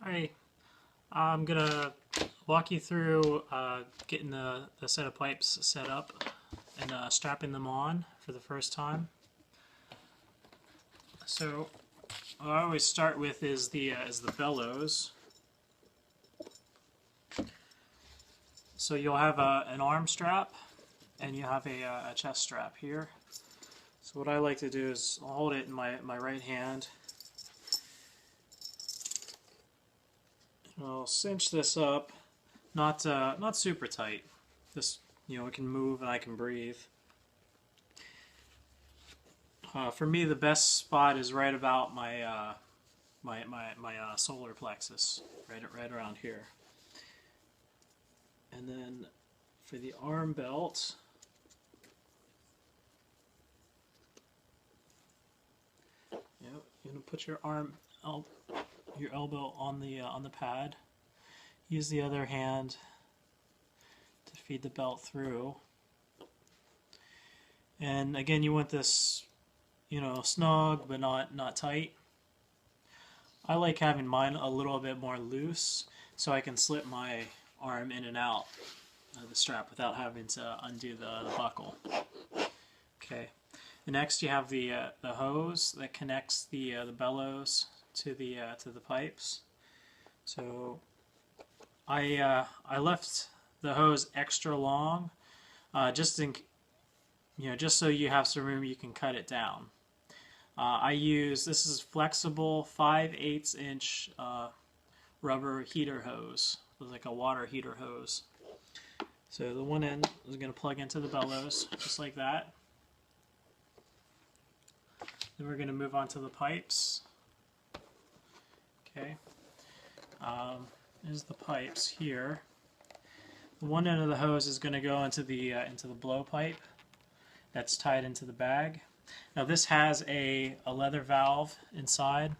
Hi, I'm gonna walk you through getting the set of pipes set up and strapping them on for the first time. So what I always start with is the bellows. So you'll have an arm strap and you have a chest strap here. So what I like to do is I'll hold it in my right hand. I'll cinch this up, not super tight. Just, it can move and I can breathe. For me, the best spot is right about my solar plexus, right around here. And then for the arm belt, you're gonna put your elbow on the pad. Use the other hand to feed the belt through. And again, you want this, snug but not tight. I like having mine a little bit more loose so I can slip my arm in and out of the strap without having to undo the buckle. Okay. And next you have the hose that connects the bellows to the pipes. So I left the hose extra long, just so you have some room you can cut it down. This is flexible 5/8 inch rubber heater hose. It's like a water heater hose. So the one end is going to plug into the bellows, just like that. Then we're going to move on to the pipes. Okay. There's the pipes here. The one end of the hose is going to go into the blowpipe that's tied into the bag. Now this has a leather valve inside,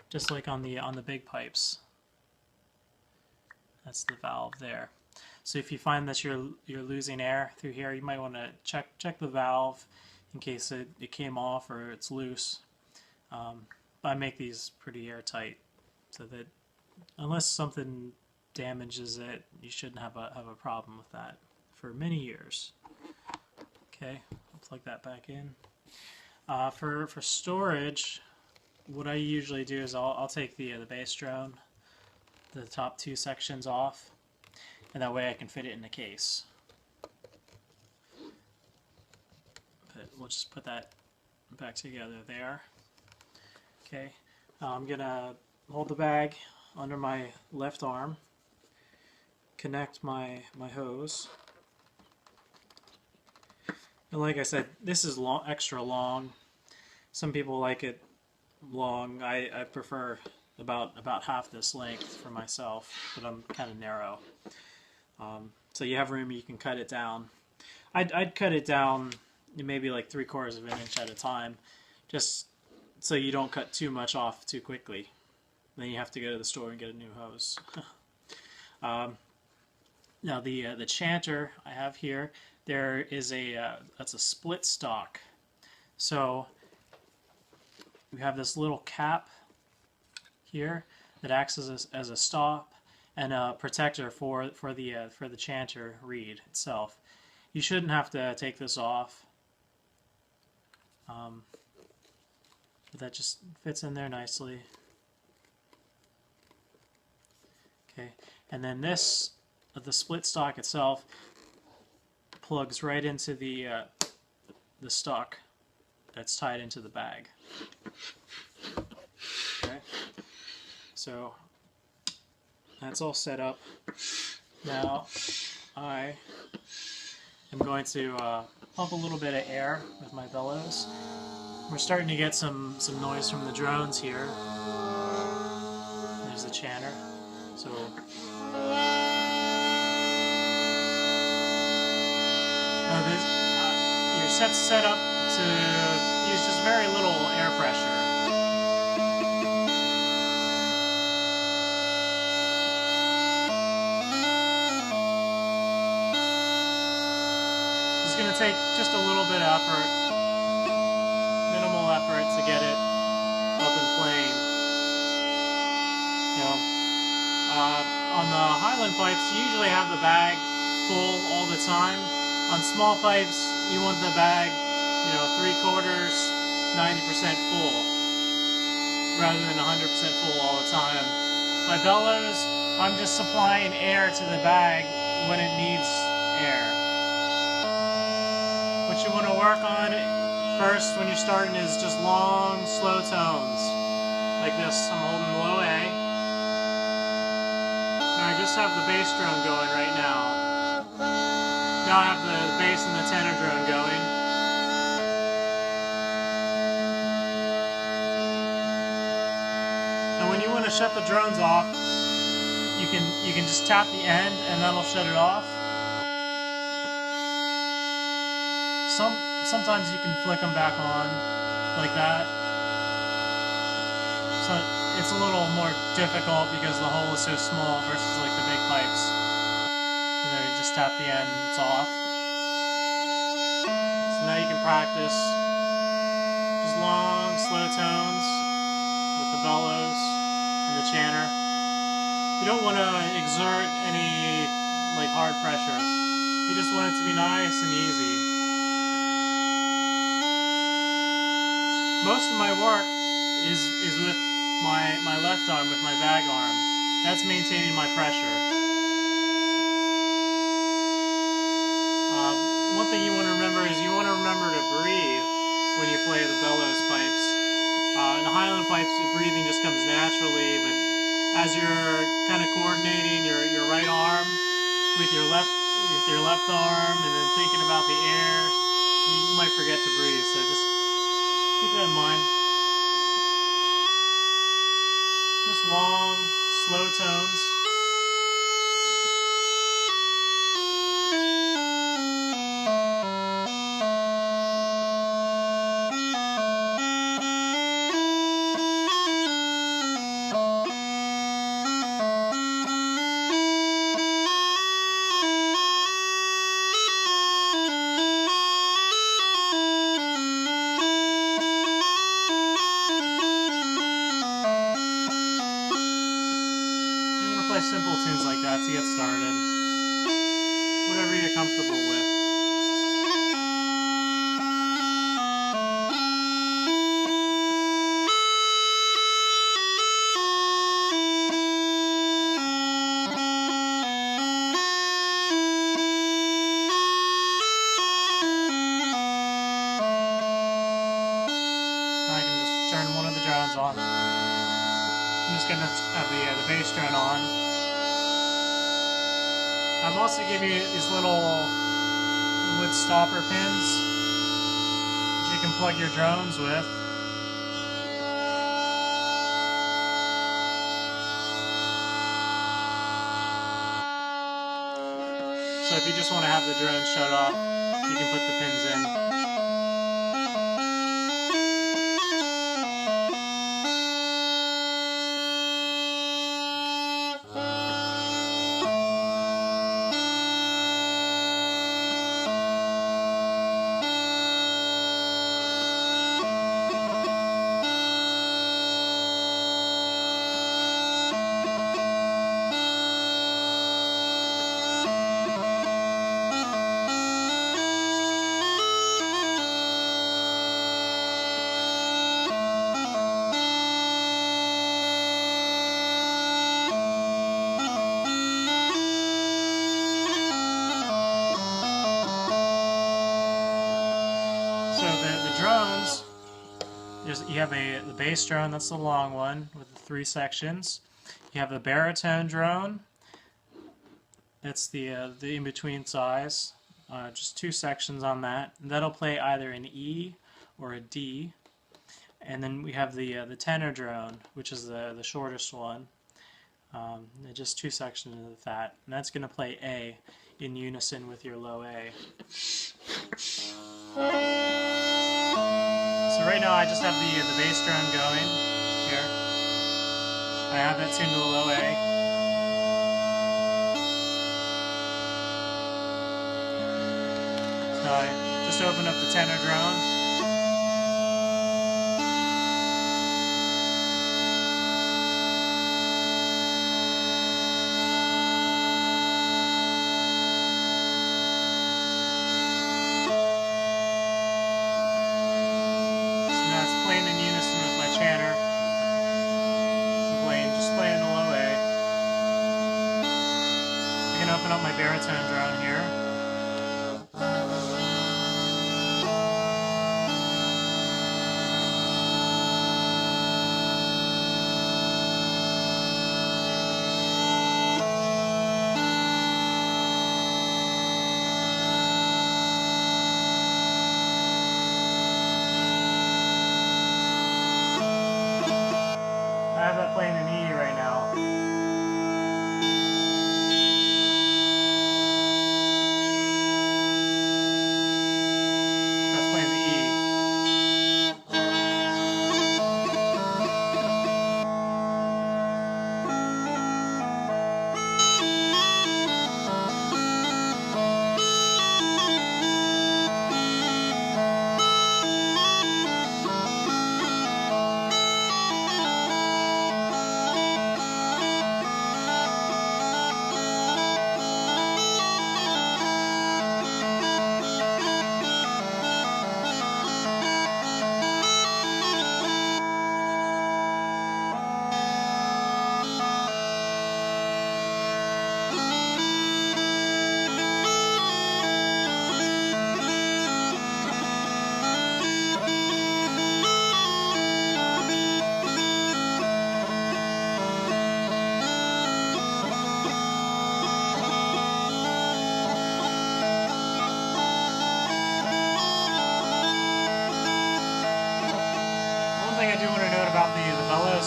just like on the big pipes. That's the valve there. So if you find that you're losing air through here, you might want to check the valve in case it came off or it's loose. I make these pretty airtight so that unless something damages it, you shouldn't have a problem with that for many years. Okay, I'll plug that back in. For storage, what I usually do is I'll take the bass drone, the top two sections off, and that way I can fit it in the case. But we'll just put that back together there. Okay, I'm gonna hold the bag under my left arm, connect my hose, and like I said, this is extra long. Some people like it long. I prefer about half this length for myself, but I'm kind of narrow. So you have room, you can cut it down. I'd cut it down maybe like 3/4 of an inch at a time, just so you don't cut too much off too quickly. Then you have to go to the store and get a new hose. Now the chanter I have here, there is that's a split stock. So we have this little cap here that acts as a stop and a protector for the chanter reed itself. You shouldn't have to take this off. But that just fits in there nicely. Okay, and then the split stock itself plugs right into the stock that's tied into the bag. Okay, so that's all set up. Now I am going to pump a little bit of air with my bellows. We're starting to get some noise from the drones here. There's the chanter. So your set's set up to use just very little air pressure. It's going to take just a little bit of effort, minimal effort to get it up and playing. Highland pipes, you usually have the bag full all the time. On small pipes, you want the bag, 3/4, 90% full, rather than 100% full all the time. My Bellows, I'm just supplying air to the bag when it needs air. What you want to work on first when you're starting is just long, slow tones. Like this, I'm holding low A. And I just have the bass drone going right now. Now I have the bass and the tenor drone going. And when you want to shut the drones off, you can just tap the end and that'll shut it off. Sometimes you can flick them back on like that. So it's a little more difficult because the hole is so small versus like the big pipes. So there you just tap the end and it's off. So now you can practice just long, slow tones with the bellows and the chanter. You don't want to exert any like hard pressure. You just want it to be nice and easy. Most of my work is with my left arm, with my bag arm. That's maintaining my pressure. One thing you want to remember is you want to remember to breathe when you play the bellows pipes. In the Highland pipes, your breathing just comes naturally, but as you're kind of coordinating your right arm with your left arm and then thinking about the air, you might forget to breathe. So just keep that in mind. Just long, slow tones. Play simple tunes like that to get started. Whatever you're comfortable with. I can just turn one of the drones on. I'm just going to have the bass drone on. I'm also giving you these little wood stopper pins that you can plug your drones with. So if you just want to have the drone shut off, you can put the pins in. Drones, you have the bass drone, that's the long one with the 3 sections. You have the baritone drone, that's the in-between size, just 2 sections on that. And that'll play either an E or a D. And then we have the tenor drone, which is the shortest one, just 2 sections of that, and that's going to play A in unison with your low A. So right now I just have the bass drone going here. I have that tuned to a low A. So I just opened up the tenor drone.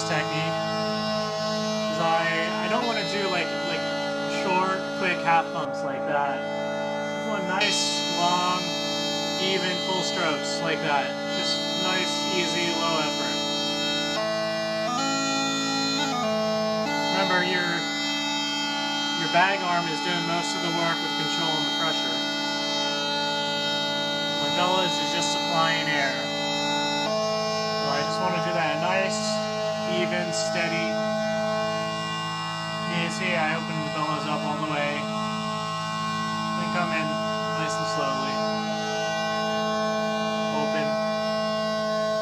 this technique. Because I don't want to do like short, quick half pumps like that. I want nice, long, even, full strokes like that. Just nice, easy, low effort. Remember, your bag arm is doing most of the work with controlling the pressure. My Bellows is just supplying air. So I just want to do that nice, even, steady. You can see I open the Bellows up all the way. Then come in nice and slowly. Open.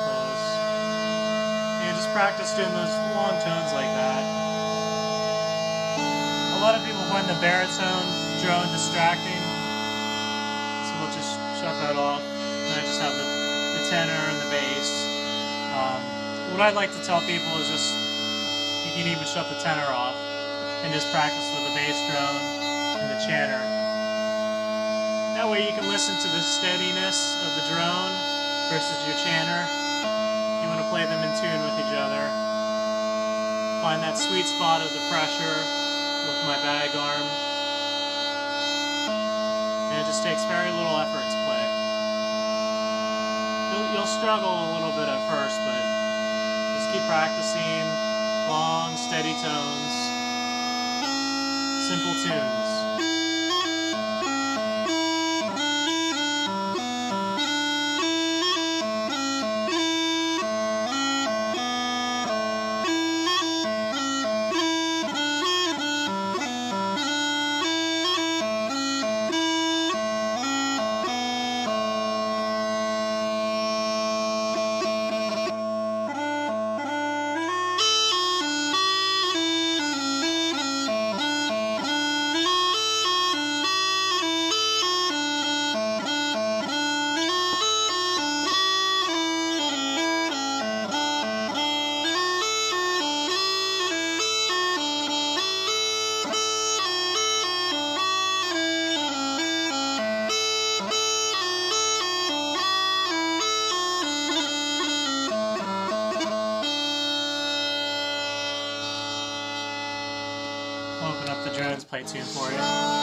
Close. And just practice doing those long tones like that. A lot of people find the baritone drone distracting. So we'll just shut that off. And I just have the tenor and the bass. What I'd like to tell people is just, you can even shut the tenor off and just practice with the bass drone and the chanter. That way you can listen to the steadiness of the drone versus your chanter. You want to play them in tune with each other. Find that sweet spot of the pressure with my bag arm. And it just takes very little effort to play. You'll struggle a little bit at first, but just keep practicing long, steady tones, simple tunes. Open up the drones play tune for you.